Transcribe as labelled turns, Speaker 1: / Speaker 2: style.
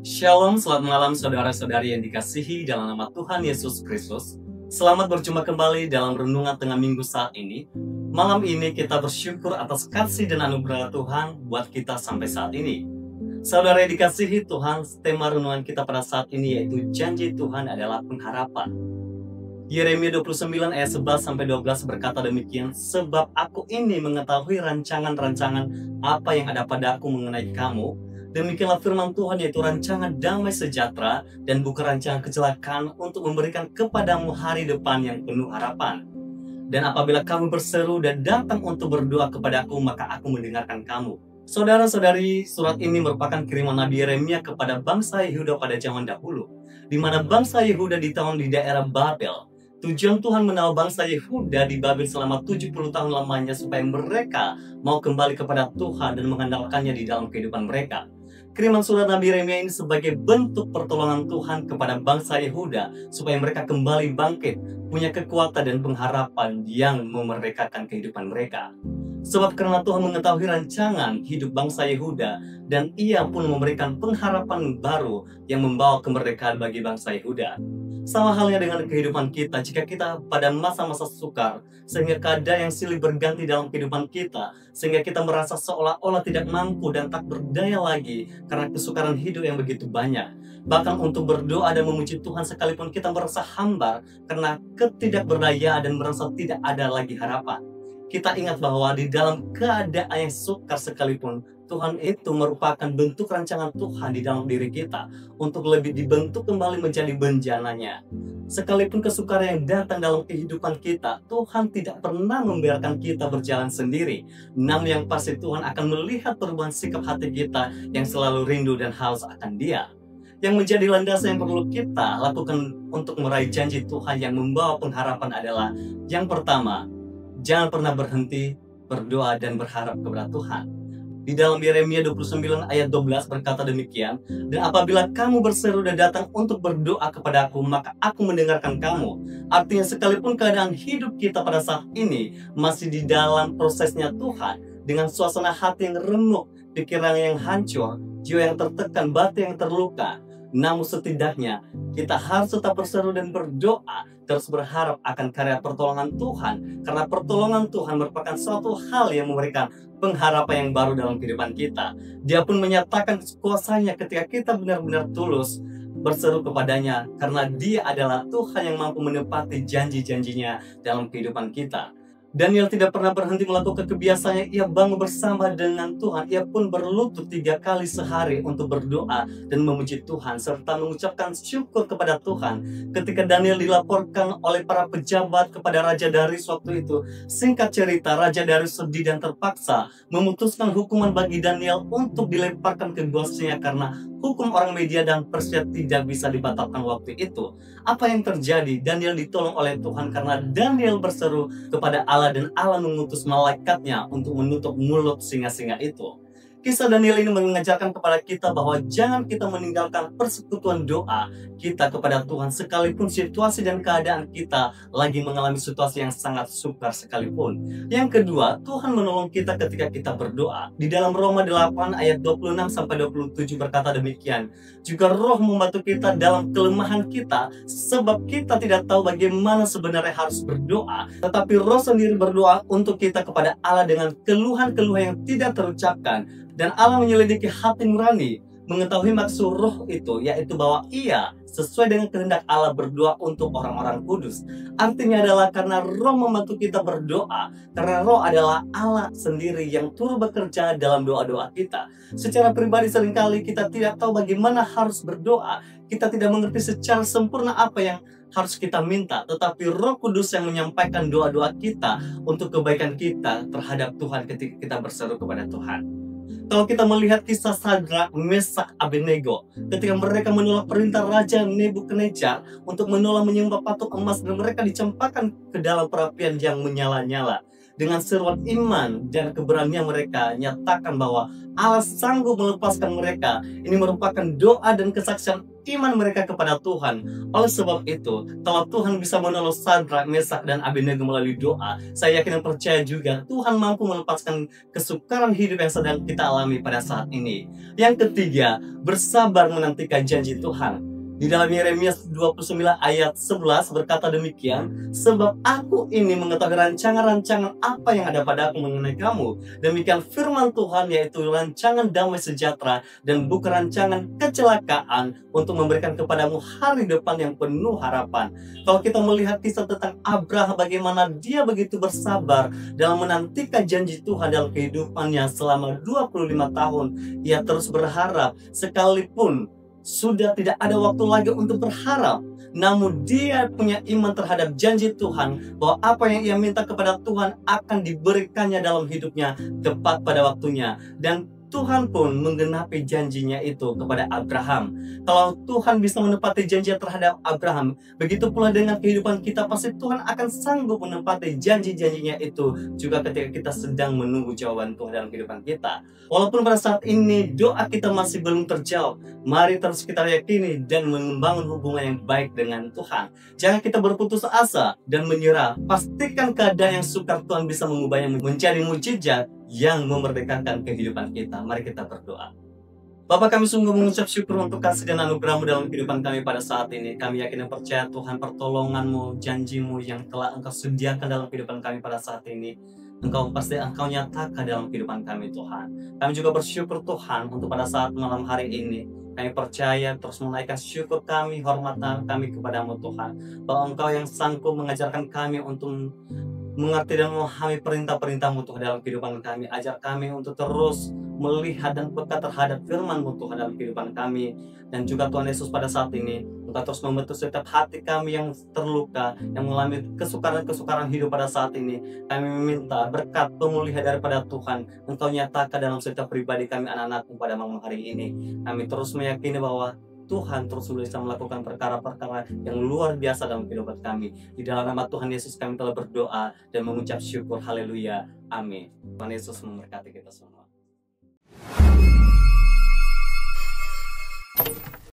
Speaker 1: Shalom, selamat malam saudara-saudari yang dikasihi dalam nama Tuhan Yesus Kristus. Selamat berjumpa kembali dalam renungan tengah minggu saat ini. Malam ini kita bersyukur atas kasih dan anugerah Tuhan buat kita sampai saat ini. Saudara yang dikasihi Tuhan, tema renungan kita pada saat ini yaitu janji Tuhan adalah pengharapan. Yeremia 29 ayat 11-12 berkata demikian, sebab aku ini mengetahui rancangan-rancangan apa yang ada padaku mengenai kamu. Demikianlah firman Tuhan, yaitu rancangan damai sejahtera dan bukan rancangan kecelakaan, untuk memberikan kepadamu hari depan yang penuh harapan. Dan apabila kamu berseru dan datang untuk berdoa kepadaku, maka aku mendengarkan kamu. Saudara-saudari, surat ini merupakan kiriman Nabi Yeremia kepada bangsa Yehuda pada zaman dahulu, di mana bangsa Yehuda ditawan di daerah Babel. Tujuan Tuhan menawa bangsa Yehuda di Babel selama 70 tahun lamanya supaya mereka mau kembali kepada Tuhan dan mengandalkannya di dalam kehidupan mereka. Kiriman surat Nabi Yeremia ini sebagai bentuk pertolongan Tuhan kepada bangsa Yehuda supaya mereka kembali bangkit, punya kekuatan dan pengharapan yang memerdekakan kehidupan mereka. Sebab karena Tuhan mengetahui rancangan hidup bangsa Yehuda, dan Ia pun memberikan pengharapan baru yang membawa kemerdekaan bagi bangsa Yehuda. Sama halnya dengan kehidupan kita, jika kita pada masa-masa sukar, sehingga keadaan yang silih berganti dalam kehidupan kita, sehingga kita merasa seolah-olah tidak mampu dan tak berdaya lagi karena kesukaran hidup yang begitu banyak. Bahkan untuk berdoa dan memuji Tuhan sekalipun kita merasa hambar karena ketidakberdayaan dan merasa tidak ada lagi harapan. Kita ingat bahwa di dalam keadaan yang sukar sekalipun, Tuhan itu merupakan bentuk rancangan Tuhan di dalam diri kita untuk lebih dibentuk kembali menjadi benjananya. Sekalipun kesukaran yang datang dalam kehidupan kita, Tuhan tidak pernah membiarkan kita berjalan sendiri. Namun yang pasti Tuhan akan melihat perubahan sikap hati kita yang selalu rindu dan haus akan Dia. Yang menjadi landasan yang perlu kita lakukan untuk meraih janji Tuhan yang membawa pengharapan adalah, yang pertama, jangan pernah berhenti berdoa dan berharap kepada Tuhan. Di dalam Yeremia 29 ayat 12 berkata demikian, dan apabila kamu berseru dan datang untuk berdoa kepada aku, maka aku mendengarkan kamu. Artinya sekalipun keadaan hidup kita pada saat ini masih di dalam prosesnya Tuhan, dengan suasana hati yang remuk, pikiran yang hancur, jiwa yang tertekan, batin yang terluka, namun setidaknya kita harus tetap berseru dan berdoa, terus berharap akan karya pertolongan Tuhan, karena pertolongan Tuhan merupakan suatu hal yang memberikan pengharapan yang baru dalam kehidupan kita. Dia pun menyatakan kuasanya ketika kita benar-benar tulus berseru kepadanya, karena Dia adalah Tuhan yang mampu menepati janji-janjinya dalam kehidupan kita. Daniel tidak pernah berhenti melakukan kebiasaannya. Ia bangun bersama dengan Tuhan. Ia pun berlutut 3 kali sehari untuk berdoa dan memuji Tuhan, serta mengucapkan syukur kepada Tuhan. Ketika Daniel dilaporkan oleh para pejabat kepada Raja Darius waktu itu, singkat cerita, Raja Darius sedih dan terpaksa memutuskan hukuman bagi Daniel untuk dilemparkan ke gosnya karena hukum orang Media dan Persia tidak bisa dibatalkan waktu itu. Apa yang terjadi? Daniel ditolong oleh Tuhan karena Daniel berseru kepada Allah, dan Allah mengutus malaikatnya untuk menutup mulut singa-singa itu. Kisah Daniel ini mengajarkan kepada kita bahwa jangan kita meninggalkan persekutuan doa kita kepada Tuhan sekalipun situasi dan keadaan kita lagi mengalami situasi yang sangat sukar sekalipun. Yang kedua, Tuhan menolong kita ketika kita berdoa. Di dalam Roma 8 ayat 26-27 berkata demikian, juga Roh membantu kita dalam kelemahan kita, sebab kita tidak tahu bagaimana sebenarnya harus berdoa, tetapi Roh sendiri berdoa untuk kita kepada Allah dengan keluhan-keluhan yang tidak terucapkan. Dan Allah menyelidiki hati nurani, mengetahui maksud Roh itu, yaitu bahwa Ia sesuai dengan kehendak Allah berdoa untuk orang-orang kudus. Artinya adalah karena Roh membantu kita berdoa, karena Roh adalah Allah sendiri yang turut bekerja dalam doa-doa kita. Secara pribadi seringkali kita tidak tahu bagaimana harus berdoa. Kita tidak mengerti secara sempurna apa yang harus kita minta, tetapi Roh Kudus yang menyampaikan doa-doa kita untuk kebaikan kita terhadap Tuhan ketika kita berseru kepada Tuhan. Kalau kita melihat kisah Sadrak, Mesak, Abednego, ketika mereka menolak perintah Raja Nebukadnezar untuk menolak menyembah patung emas, dan mereka dicampakkan ke dalam perapian yang menyala-nyala. Dengan seruan iman dan keberanian mereka nyatakan bahwa Allah sanggup melepaskan mereka. Ini merupakan doa dan kesaksian iman mereka kepada Tuhan. Oleh sebab itu, kalau Tuhan bisa menolong Sadrak, Mesak, dan Abednego melalui doa, saya yakin dan percaya juga Tuhan mampu melepaskan kesukaran hidup yang sedang kita alami pada saat ini. Yang ketiga, bersabar menantikan janji Tuhan. Di dalam Yeremia 29 ayat 11 berkata demikian, sebab aku ini mengetahui rancangan-rancangan apa yang ada pada aku mengenai kamu. Demikian firman Tuhan, yaitu rancangan damai sejahtera dan bukan rancangan kecelakaan, untuk memberikan kepadamu hari depan yang penuh harapan. Kalau kita melihat kisah tentang Abraham, bagaimana dia begitu bersabar dalam menantikan janji Tuhan dalam kehidupannya selama 25 tahun. Ia terus berharap sekalipun sudah tidak ada waktu lagi untuk berharap, namun dia punya iman terhadap janji Tuhan bahwa apa yang ia minta kepada Tuhan akan diberikannya dalam hidupnya tepat pada waktunya. Dan Tuhan pun menggenapi janjinya itu kepada Abraham. Kalau Tuhan bisa menepati janji terhadap Abraham, begitu pula dengan kehidupan kita, pasti Tuhan akan sanggup menepati janji-janjinya itu juga ketika kita sedang menunggu jawaban Tuhan dalam kehidupan kita. Walaupun pada saat ini doa kita masih belum terjawab, mari terus kita yakini dan membangun hubungan yang baik dengan Tuhan. Jangan kita berputus asa dan menyerah. Pastikan keadaan yang sukar Tuhan bisa mengubahnya menjadi mujizat yang memerdekakan kehidupan kita. Mari kita berdoa. Bapa, kami sungguh mengucap syukur untuk kasih dan anugerah-Mu dalam kehidupan kami pada saat ini. Kami yakin dan percaya Tuhan, pertolongan-Mu, janji-Mu yang telah Engkau sediakan dalam kehidupan kami pada saat ini, Engkau nyatakan dalam kehidupan kami, Tuhan. Kami juga bersyukur Tuhan untuk pada saat malam hari ini. Kami percaya terus menaikkan syukur kami, hormatan kami kepada-Mu, Tuhan, bahwa Engkau yang sanggup mengajarkan kami untuk mengerti dan memahami perintah-perintah-Mu, Tuhan, dalam kehidupan kami. Ajar kami untuk terus melihat dan peka terhadap firman-Mu, Tuhan, dalam kehidupan kami. Dan juga Tuhan Yesus, pada saat ini Engkau terus membentuk setiap hati kami yang terluka, yang mengalami kesukaran-kesukaran hidup pada saat ini. Kami meminta berkat pemulihan daripada Tuhan Engkau nyatakan dalam setiap pribadi kami, anak-anak-Mu, pada malam hari ini. Kami terus meyakini bahwa Tuhan terus bisa melakukan perkara-perkara yang luar biasa dalam kehidupan kami. Di dalam nama Tuhan Yesus kami telah berdoa dan mengucap syukur. Haleluya. Amin. Tuhan Yesus memberkati kita semua.